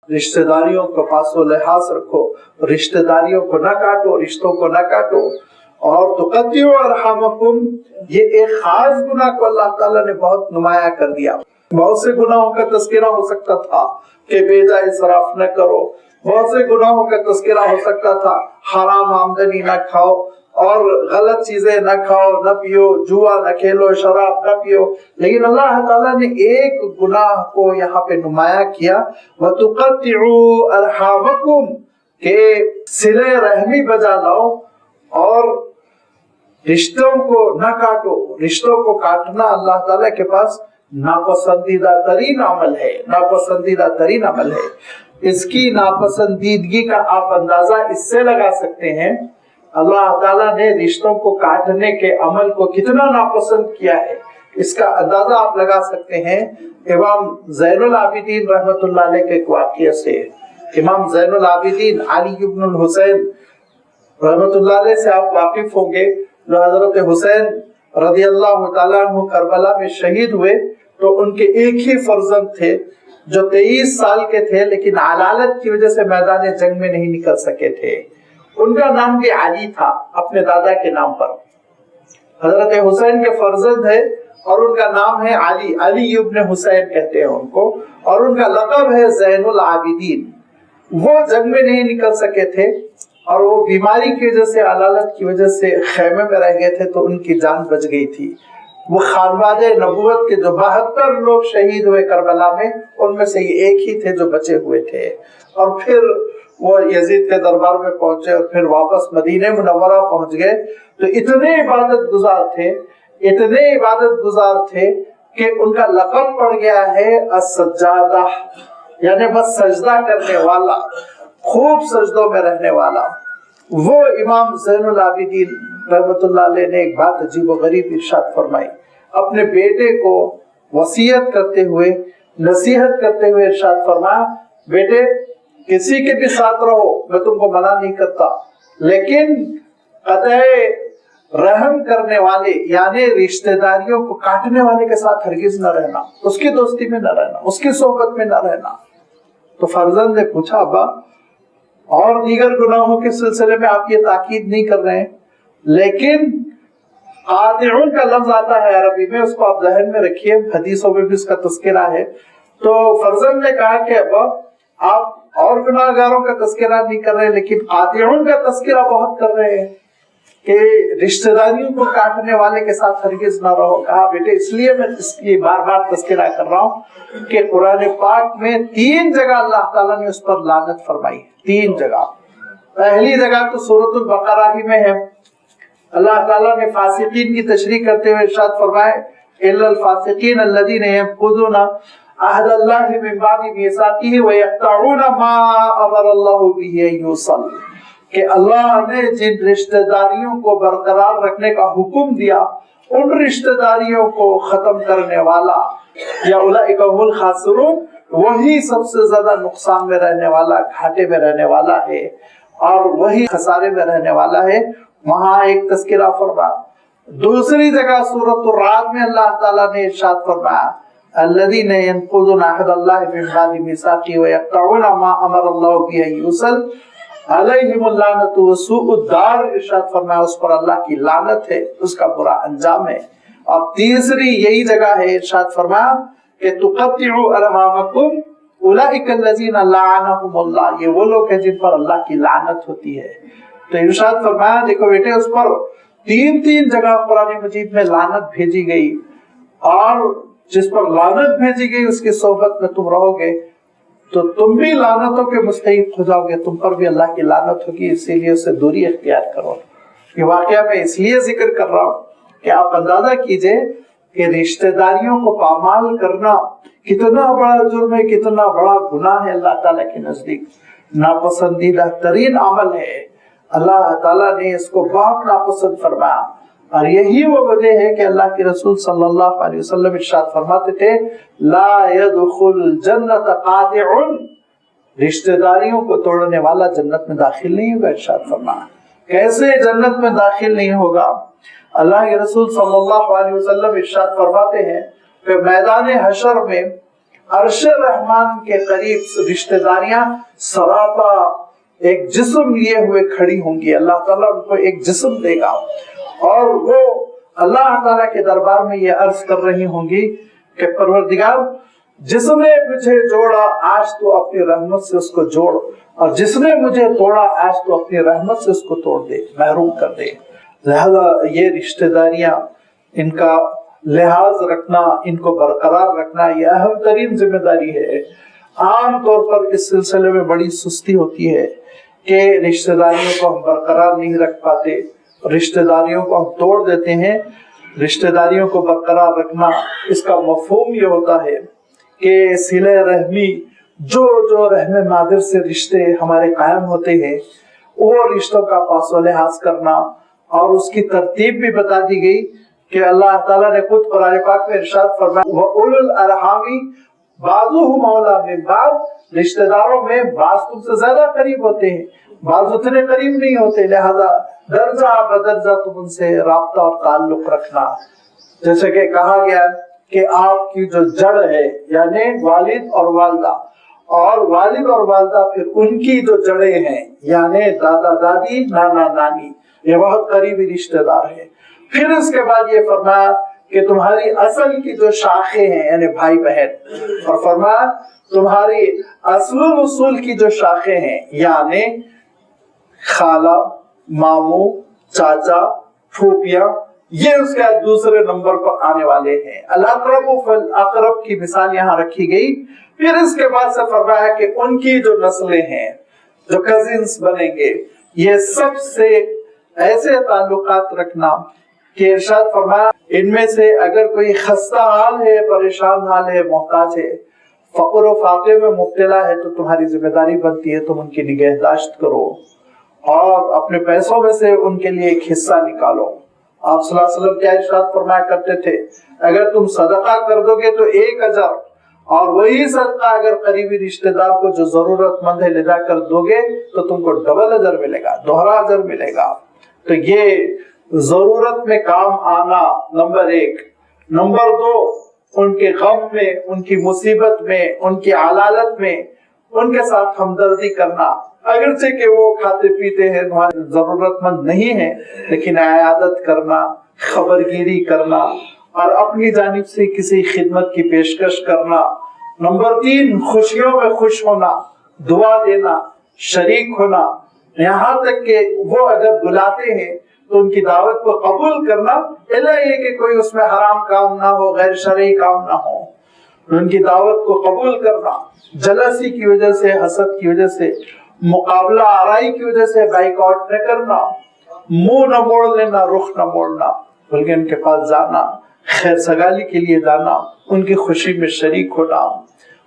رشتہ داریوں کو پاس و لحاظ رکھو، رشتہ داریوں کو نہ کاٹو، رشتوں کو نہ کاٹو۔ اور تقطعوا ارحامکم، یہ ایک خاص گناہ کو اللہ تعالیٰ نے بہت نمایاں کر دیا۔ بہت سے گناہوں کا تذکرہ ہو سکتا تھا کہ بے جا اسراف نہ کرو، بہت سے گناہوں کا تذکرہ ہو سکتا تھا حرام آمدنی نہ کھاؤ اور غلط چیزیں نہ کھاؤ نہ پیو، جوا نہ کھیلو، شراب نہ پیو، لیکن اللہ تعالیٰ نے ایک گناہ کو یہاں پہ نمایاں کیا، وَتُقَطِّعُوا أَرْحَامَكُمْ، کہ صلہ رحمی بجا لاؤ اور رشتوں کو نہ کاٹو۔ رشتوں کو کاٹنا اللہ تعالیٰ کے پاس ناپسندیدہ ترین عمل ہے، ناپسندیدہ ترین عمل ہے۔ اس کی ناپسندیدگی کا آپ اندازہ اس سے لگا سکتے ہیں اللہ تعالیٰ نے رشتوں کو کاٹنے کے عمل کو کتنا ناپسند کیا ہے، اس کا اندازہ آپ لگا سکتے ہیں امام زین العابدین رحمت اللہ علیہ کے ایک واقعہ سے۔ امام زین العابدین علی بن الحسین رحمت اللہ علیہ سے آپ واقف ہوں گے، جو حضرت حسین رضی اللہ تعالیٰ عنہ کربلا میں شہید ہوئے، تو ان کے ایک ہی فرزند تھے جو 23 سال کے تھے، لیکن علالت کی وجہ سے میدان جنگ میں نہیں نکل سکے تھے۔ ان کا نام بھی علی تھا، اپنے دادا کے نام پر۔ حضرت حسین کے فرزند ہے اور ان کا نام ہے علی، علی ابن حسین کہتے ہیں ان کو، اور ان کا لقب ہے زین العابدین۔ وہ جنگ میں نہیں نکل سکے تھے اور وہ بیماری کی وجہ سے، علالت کی وجہ سے خیمے میں رہ گئے تھے، تو ان کی جان بچ گئی تھی۔ وہ خانواد نبوت کے جو 72 لوگ شہید ہوئے کربلا میں، ان میں سے یہ ایک ہی تھے جو بچے ہوئے تھے۔ اور پھر وہ یزید کے دربار میں پہنچے اور پھر واپس مدینہ منورہ پہنچ گئے، تو اتنے عبادت گزار تھے کہ ان کا لقب پڑ گیا ہے السجادہ، یعنی بس سجدہ کرنے والا، خوب سجدوں میں رہنے والا۔ وہ امام زین العابدین رحمت اللہ علیہ نے ایک بات عجیب و غریب ارشاد فرمائی، اپنے بیٹے کو وصیت کرتے ہوئے، نصیحت کرتے ہوئے ارشاد فرمایا، بیٹے کسی کے بھی ساتھ رہو، میں تم کو منع نہیں کرتا، لیکن قطع رحم کرنے والے یعنی رشتہ داریوں کو کاٹنے والے کے ساتھ ہرگز نہ رہنا، اس کی دوستی میں نہ رہنا، اس کی صحبت میں نہ رہنا۔ تو فرزند نے پوچھا، ابا اور دیگر گناہوں کے سلسلے میں آپ یہ تاکید نہیں کر رہے ہیں، لیکن قاطعون کا لفظ آتا ہے عربی میں، اس کو آپ ذہن میں رکھیے، حدیثوں میں بھی اس کا تذکرہ ہے۔ تو فرزند نے کہا کہ ابا آپ اور گناہ گاروں کا تذکرہ نہیں کر رہے، لیکن قاطعون کا تذکرہ بہت کر رہے ہیں کہ رشتہ داریوں کو کاٹنے والے کے ساتھ ہرگز نہ رہو۔ کہا بیٹے اس لیے میں اس کی بار بار تذکرہ کر رہا ہوں کہ قرآن پاک میں 3 جگہ اللہ تعالیٰ نے اس پر لعنت فرمائی، 3 جگہ۔ پہلی جگہ تو سورۃ البقرہ ہی میں ہے، اللہ تعالیٰ نے فاسقین کی تشریح کرتے ہوئے ارشاد فرمائے الا الفاسقین الذین ينقضون عہد اللہ من بعد میثاقہ ویقطعون ما امر اللہ بہ ان یوصل، کہ اللہ نے جن رشتہ داریوں کو برقرار رکھنے کا حکم دیا، ان رشتہ داریوں کو ختم کرنے والا، یا اولئک هم الخاسرون، وہی سب سے زیادہ نقصان میں رہنے والا، گھاٹے میں رہنے والا ہے، اور وہی خسارے میں رہنے والا ہے۔ وہاں ایک تذکرہ فرمایا۔ دوسری جگہ سورۃ الرعد میں اللہ تعالیٰ نے ارشاد فرمایا الذین ينقضون عہد اللہ من بعد میثاقہ ویقطعون ما امر اللہ بہ ان یوصل علیہم اللعنۃ وسوء الدار، ارشاد فرمایا اس پر اللہ کی لعنت ہے، اس کا برا انجام ہے۔ اور تیسری یہی جگہ ہے، ارشاد فرمایا کہ تقطعوا ارحامکم اولئک الذین لعنہم اللہ، یہ وہ لوگ ہیں جن پر اللہ کی لعنت ہوتی ہے۔ تو ارشاد فرمایا دیکھو بیٹے اس پر 3 جگہ قرآن مجید میں لعنت بھیجی گئی، اور جس پر لعنت بھیجی گئی اس کی صحبت میں تم رہو گے تو تم بھی لعنتوں کے مستحق ہو جاؤ گے، تم پر بھی اللہ کی لعنت ہوگی، اسی لیے اسے دوری اختیار کرو۔ یہ واقعہ میں اس لیے ذکر کر رہا ہوں کہ آپ اندازہ کیجئے کہ رشتہ داریوں کو پامال کرنا کتنا بڑا جرم ہے، کتنا بڑا گناہ ہے اللہ تعالیٰ کے نزدیک، ناپسندیدہ ترین عمل ہے۔ اللہ تعالیٰ نے اس کو بہت ناپسند فرمایا، اور یہی وہ وجہ ہے کہ اللہ کے رسول صلی اللہ علیہ وسلم ارشاد فرماتے تھے لا يدخل جنت قاطع، رشتہ داریوں کو توڑنے والا جنت میں داخل نہیں ہوگا۔ ارشاد فرمایا کیسے جنت میں داخل نہیں ہوگا؟ اللہ کے رسول صلی اللہ علیہ وسلم ارشاد فرماتے ہیں کہ میدان حشر میں अर्श रहमान के करीब रिश्ते दारियां सरापा एक जिस्म लिए हुए खड़ी होंगी। अल्लाह ताला उनको एक जिस्म देगा और वो अल्लाह ताला के दरबार में ये अर्ज कर रही होंगी कि परवरदिगार, जिसने मुझे जोड़ा आज तो अपनी रहमत से उसको जोड़, और जिसने मुझे तोड़ा आज तो अपनी रहमत से उसको तोड़ दे, महरूम कर दे। लिहाजा ये रिश्तेदारियां, इनका लिहाज रखना, इनको बरकरार रखना, ये अहम तरीन जिम्मेदारी है। आम तौर पर इस सिलसिले में बड़ी सुस्ती होती है कि रिश्तेदारियों को हम बरकरार नहीं रख पाते, रिश्तेदारियों को हम तोड़ देते हैं। रिश्तेदारियों को बरकरार रखना, इसका मफहूम ये होता है कि सिले रहमी, जो रहमे मादिर से रिश्ते हमारे कायम होते हैं, वो रिश्तों का पासो लिहाज करना। और उसकी तरतीब भी बता दी गई कि अल्लाह ताला ने खुद कुरान पाक में इरशाद फरमाया, व उलुल अरहामी बाज़ुहुम औला मिन बाज़, रिश्तेदारों में बाज़ तुमसे ज्यादा करीब होते हैं, बाज़ उतने करीब नहीं होते। लिहाजा दर्जा बदर्जा तुम उनसे राब्ता और ताल्लुक रखना। जैसे कि कहा गया कि आपकी जो जड़ है, यानी वालिद और वालदा, और वालिद और वालदा फिर उनकी जो जड़ें हैं, यानी दादा दादी नाना नानी, ये बहुत करीबी रिश्तेदार है। फिर इसके बाद ये फरमाया कि तुम्हारी असल की जो शाखें हैं, यानी भाई बहन, और फरमाया तुम्हारी असलुल उसूल की जो शाखें हैं, यानी खाला, मामू, चाचा, फूफिया, ये उसके दूसरे नंबर पर आने वाले हैं। अल-अक़रबु फल-अक़रब की मिसाल यहाँ रखी गई। फिर इसके बाद से फरमाया कि उनकी जो नस्लें हैं, जो कजिन्स बनेंगे, ये सबसे ऐसे ताल्लुकात रखना कि इरशाद फरमाया, इनमें से अगर कोई खस्ता हाल है, परेशान हाल है, मोहताज है, फक़र व फाक़े में मुब्तला है, तो तुम्हारी जिम्मेदारी बनती है तुम उनकी निगहदाश्त करो और अपने पैसों में से उनके लिए एक हिस्सा निकालो। आप सल्लल्लाहु अलैहि वसल्लम क्या इरशाद फरमाया करते थे, अगर तुम सदका कर दोगे तो 1 अजर, और वही सदका अगर करीबी रिश्तेदार को जो जरूरतमंद है ले जाकर दोगे तो तुमको डबल अजर मिलेगा, दोहरा अजर मिलेगा। तो ये जरूरत में काम आना नंबर 1। नंबर 2, उनके गम में, उनकी मुसीबत में, उनकी अलालत में उनके साथ हमदर्दी करना। अगरचे कि वो खाते पीते हैं, तुम्हारे जरूरतमंद नहीं है, लेकिन आयादत करना, खबरगिरी करना और अपनी जानिब से किसी खिदमत की पेशकश करना। नंबर 3, खुशियों में खुश होना, दुआ देना, शरीक होना, यहाँ तक कि वो अगर बुलाते हैं तो उनकी दावत को कबूल करना, इल्ला ये कि कोई उसमें हराम काम ना हो, गैर शरई काम ना हो, उनकी दावत को कबूल करना। जलसी की वजह से, हसद की वजह से, मुकाबला आराई की वजह से बाइकआउट न करना, मुंह न मोड़ लेना, रुख न मोड़ना, बल्कि उनके पास जाना, खैर सगाली के लिए जाना, उनकी खुशी में शरीक होना।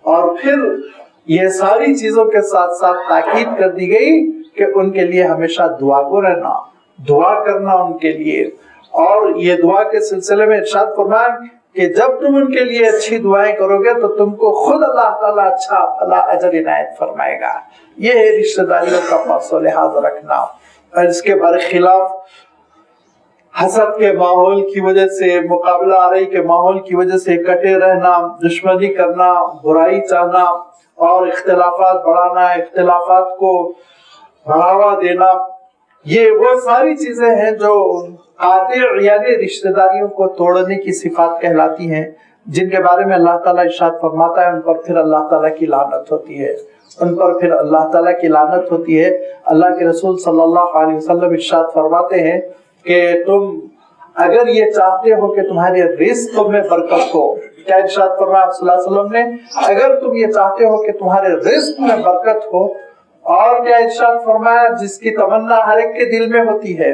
और फिर ये सारी चीजों के साथ साथ ताकीद कर दी गई कि उनके लिए हमेशा दुआ को रहना, दुआ करना उनके लिए। और ये दुआ के सिलसिले में इरशाद फरमाया कि जब तुम उनके लिए अच्छी दुआएं करोगे तो तुमको खुद अल्लाह ताला अच्छा भला अजर इनायत फरमाएगा। ये है रिश्तेदारियों का पासो लिहाज रखना। और इसके बरखिलाफ हसद के माहौल की वजह से, मुकाबला आराई के माहौल की वजह से कटे रहना, दुश्मनी करना, बुराई चाहना और इख्तिलाफात बढ़ाना, इख्तिलाफात को बढ़ावा देना, ये वो सारी चीजें हैं जो कातिअ यानी रिश्तेदारियों को तोड़ने की सिफात कहलाती हैं, जिनके बारे में अल्लाह ताला इरशाद फरमाता है उन पर फिर अल्लाह ताला की लानत होती है, उन पर फिर अल्लाह ताला की लानत होती है। अल्लाह के रसूल सल्लल्लाहु अलैहि वसल्लम इरशाद फरमाते हैं कि तुम अगर ये चाहते हो कि तुम्हारे रिस्क में बरकत हो, क्या इरशाद फरमाया सल्लल्लाहु अलैहि वसल्लम ने, अगर तुम ये चाहते हो कि तुम्हारे रिस्क में बरकत हो, और क्या इरशाद फरमाया, जिसकी तमन्ना हर एक के दिल में होती है,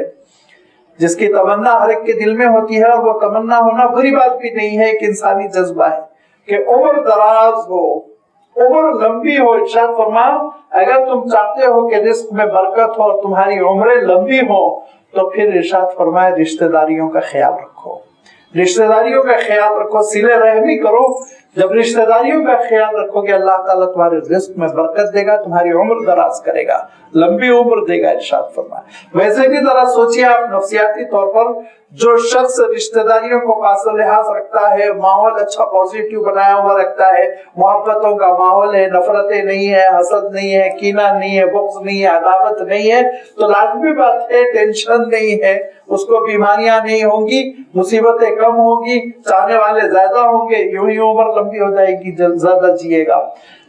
जिसकी तमन्ना हर एक के दिल में होती है, और वो तमन्ना होना बुरी बात भी नहीं है, एक इंसानी जज्बा है कि उम्र दराज हो, उम्र लंबी हो। इरशाद फरमाया अगर तुम चाहते हो कि रिस्क में बरकत हो और तुम्हारी उम्रें लंबी हो, तो फिर इरशाद फरमाया रिश्तेदारियों का ख्याल रखो, रिश्तेदारियों का ख्याल रखो, सिले रहमी करो। जब रिश्तेदारियों का ख्याल रखोगे अल्लाह ताला तुम्हारे रिस्क में बरकत देगा, तुम्हारी उम्र दराज करेगा, लंबी उम्र देगा, इरशाद फरमाया। वैसे भी जरा सोचिए आप नफ्सियाती तौर पर, जो शख्स रिश्तेदारियों को पास लिहाज रखता है, माहौल अच्छा पॉजिटिव बनाया हुआ रखता है, मोहब्बतों का माहौल है, नफरतें नहीं है, हसद नहीं है, कीना नहीं है, बुग़्ज़ नहीं है, अदावत नहीं है, तो लाज़मी बात है टेंशन नहीं है, उसको बीमारियां नहीं होंगी, मुसीबतें कम होंगी, चाहने वाले ज्यादा होंगे, यूं ही उम्र लंबी हो जाएगी, ज्यादा जिएगा।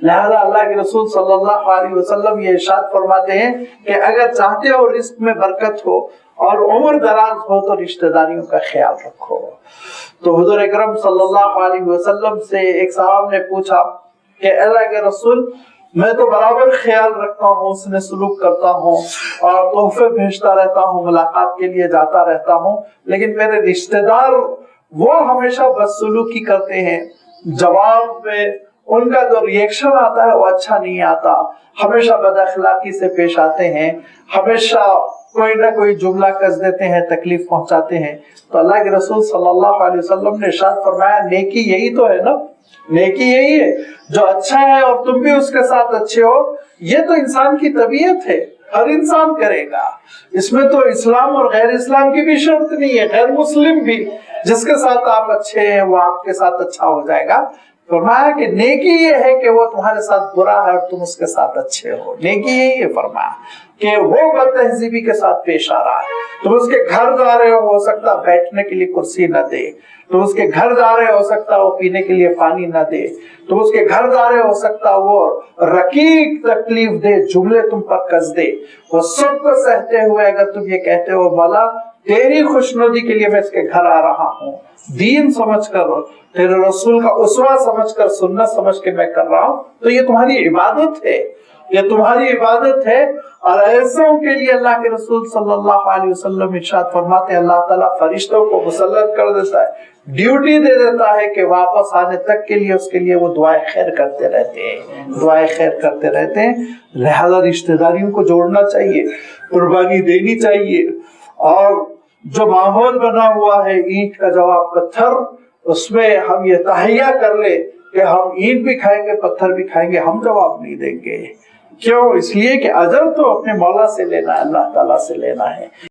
लिहाजा अल्लाह के रसूल सल्लल्लाहु अलैहि वसल्लम ये इरशाद फरमाते हैं कि अगर चाहते हो रिस्क में बरकत हो और उम्र दराज हो तो रिश्तेदारियों का ख्याल रखो। तो हुजूर अकरम सल्लल्लाहु अलैहि वसल्लम से एक साहब ने पूछा कि अल्लाह के रसूल, मैं तो बराबर ख्याल रखता हूँ, उसने सलूक करता हूँ और तोहफे भेजता रहता हूँ, मुलाकात के लिए जाता रहता हूँ, लेकिन मेरे रिश्तेदार वो हमेशा बदसलूकी करते हैं, जवाब में उनका जो रिएक्शन आता है वो अच्छा नहीं आता, हमेशा बदअखलाकी से पेश आते हैं, हमेशा कोई ना कोई जुमला कस देते हैं, तकलीफ पहुंचाते हैं। तो अल्लाह के रसूल सल्लल्लाहु अलैहि वसल्लम ने इरशाद फरमाया, नेकी यही तो है ना, नेकी यही है, जो अच्छा है और तुम भी उसके साथ अच्छे हो, ये तो इंसान की तबीयत है, हर इंसान करेगा, इसमें तो इस्लाम और गैर इस्लाम की भी शर्त नहीं है, गैर मुस्लिम भी जिसके साथ आप अच्छे हैं वो आपके साथ अच्छा हो जाएगा। फरमाया कि नेकी ये है कि वो तुम्हारे साथ बुरा है और तुम उसके साथ अच्छे हो, नेकी यही है। फरमाया कि वो बदतहजीबी के साथ पेश आ रहा है, तुम उसके घर जा रहे हो सकता बैठने के लिए कुर्सी न दे, तुम उसके घर जा रहे हो सकता वो पीने के लिए पानी न दे, तुम उसके घर जा रहे हो सकता वो रकीक तकलीफ दे, जुमले तुम पर कस दे, वो सबको सहते हुए अगर तुम ये कहते हो मौला तेरी खुशनुदी के लिए मैं इसके घर आ रहा हूँ, दीन समझ कर, तेरे रसूल का उसवा समझ कर, सुन्नत समझ के मैं कर रहा हूँ, तो ये तुम्हारी इबादत है, ये तुम्हारी इबादत है। और ऐसों के लिए अल्लाह के रसूल सल्लल्लाहु अलैहि वसल्लम इरशाद फरमाते हैं, अल्लाह ताला फरिश्तों को मुसल्लत कर देता है, ड्यूटी दे देता है कि वापस आने तक के लिए उसके लिए वो दुआए खैर करते रहते हैं, दुआए खैर करते रहते हैं। लिहाजा रिश्तेदारियों को जोड़ना चाहिए, कुर्बानी देनी चाहिए, और जो माहौल बना हुआ है ईंट का जवाब पत्थर, उसमें हम ये तहैया कर ले कि हम ईंट भी खाएंगे पत्थर भी खाएंगे, हम जवाब नहीं देंगे। क्यों? इसलिए कि अजर तो अपने मौला से लेना है, अल्लाह ताला से लेना है।